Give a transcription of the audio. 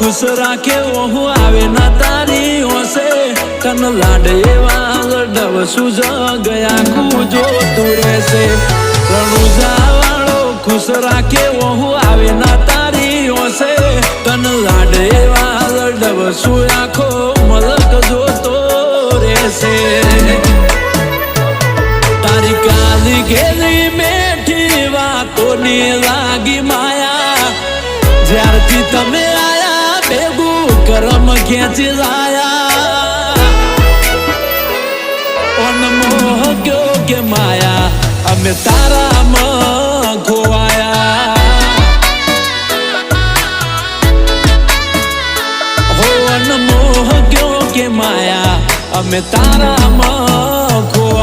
खुश राखे वहू आवे ना तारी होसे तन लाड एवा लडव सुज गया जो तुरे से रणुजा वालो खुश राखे वहू आवे ना तारी होसे तन लाड एवा लडव सुयाखो मलक जो तो रे से तारी काली गेली मेठी वातो नी लागी माया ज्यारथी तमे आया बेगू करम खेंची जाया मोह क्यों के माया अमे तारा में खोवाया हो मोह क्यों के माया अमे तारा में खोवाया।